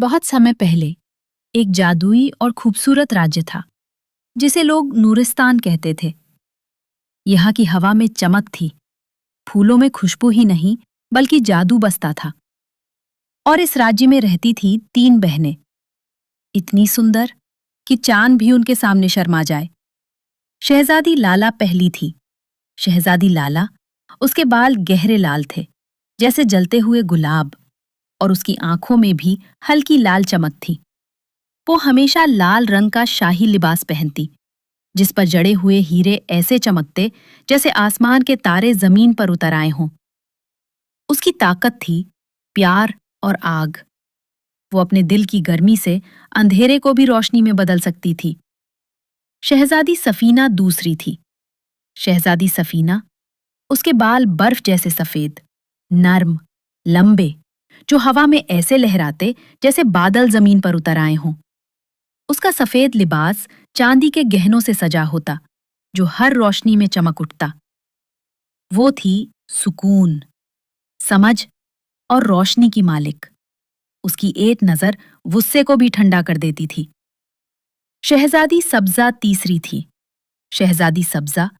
बहुत समय पहले एक जादुई और खूबसूरत राज्य था जिसे लोग नूरिस्तान कहते थे। यहाँ की हवा में चमक थी, फूलों में खुशबू ही नहीं बल्कि जादू बसता था। और इस राज्य में रहती थी 3 बहनें, इतनी सुंदर कि चांद भी उनके सामने शर्मा जाए। शहजादी लाला पहली थी। शहजादी लाला, उसके बाल गहरे लाल थे, जैसे जलते हुए गुलाब, और उसकी आंखों में भी हल्की लाल चमक थी। वो हमेशा लाल रंग का शाही लिबास पहनती, जिस पर जड़े हुए हीरे ऐसे चमकते जैसे आसमान के तारे जमीन पर उतर आए हों। उसकी ताकत थी प्यार और आग। वो अपने दिल की गर्मी से अंधेरे को भी रोशनी में बदल सकती थी। शहजादी सफीना दूसरी थी। शहजादी सफीना, उसके बाल बर्फ जैसे सफेद, नर्म, लंबे, जो हवा में ऐसे लहराते जैसे बादल जमीन पर उतर आए हों। उसका सफेद लिबास चांदी के गहनों से सजा होता, जो हर रोशनी में चमक उठता। वो थी सुकून, समझ और रोशनी की मालिक। उसकी एक नजर गुस्से को भी ठंडा कर देती थी। शहजादी सब्जा तीसरी थी। शहजादी सब्जा,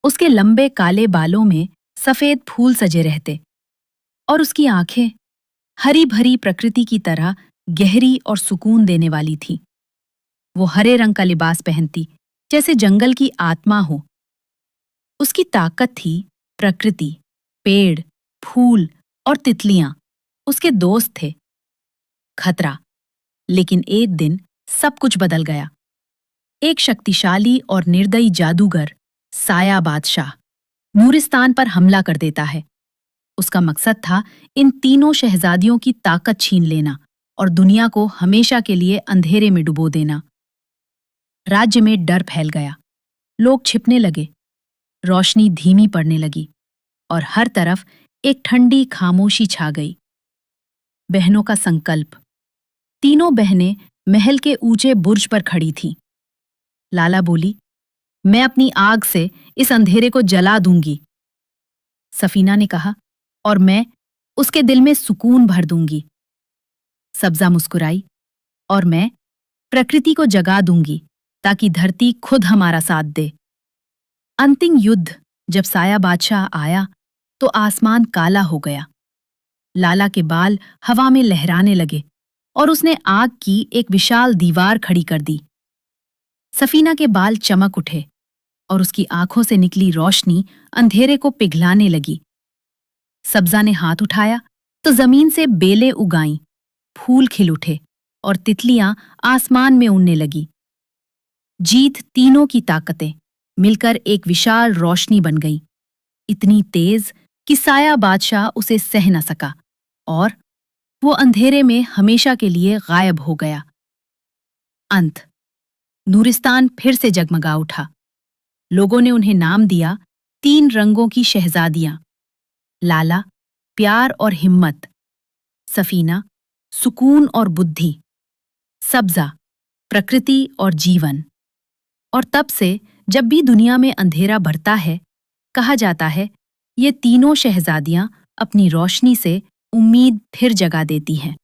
उसके लंबे काले बालों में सफेद फूल सजे रहते, और उसकी आंखें हरी भरी प्रकृति की तरह गहरी और सुकून देने वाली थी। वो हरे रंग का लिबास पहनती, जैसे जंगल की आत्मा हो। उसकी ताकत थी प्रकृति, पेड़, फूल और तितलियां उसके दोस्त थे। खतरा, लेकिन एक दिन सब कुछ बदल गया। एक शक्तिशाली और निर्दयी जादूगर, साया बादशाह, नूरिस्तान पर हमला कर देता है। उसका मकसद था इन तीनों शहजादियों की ताकत छीन लेना और दुनिया को हमेशा के लिए अंधेरे में डुबो देना। राज्य में डर फैल गया। लोग छिपने लगे, रोशनी धीमी पड़ने लगी, और हर तरफ एक ठंडी खामोशी छा गई। बहनों का संकल्प। तीनों बहनें महल के ऊंचे बुर्ज पर खड़ी थीं। लाला बोली, मैं अपनी आग से इस अंधेरे को जला दूंगी। सफीना ने कहा, और मैं उसके दिल में सुकून भर दूंगी। सब्जा मुस्कुराई, और मैं प्रकृति को जगा दूंगी ताकि धरती खुद हमारा साथ दे। अंतिम युद्ध जब साया बादशाह आया तो आसमान काला हो गया। लाला के बाल हवा में लहराने लगे और उसने आग की एक विशाल दीवार खड़ी कर दी। सफीना के बाल चमक उठे और उसकी आंखों से निकली रोशनी अंधेरे को पिघलाने लगी। सब्जा ने हाथ उठाया तो जमीन से बेलें उगाईं, फूल खिल उठे और तितलियां आसमान में उड़ने लगी। जीत तीनों की ताकतें मिलकर एक विशाल रोशनी बन गई, इतनी तेज कि साया बादशाह उसे सह न सका, और वो अंधेरे में हमेशा के लिए गायब हो गया। अंत। नूरिस्तान फिर से जगमगा उठा। लोगों ने उन्हें नाम दिया 3 रंगों की शहजादियां। लाला, प्यार और हिम्मत। सफीना, सुकून और बुद्धि। सब्जा, प्रकृति और जीवन। और तब से जब भी दुनिया में अंधेरा बढ़ता है, कहा जाता है, ये तीनों शहजादियां अपनी रोशनी से उम्मीद फिर जगा देती हैं।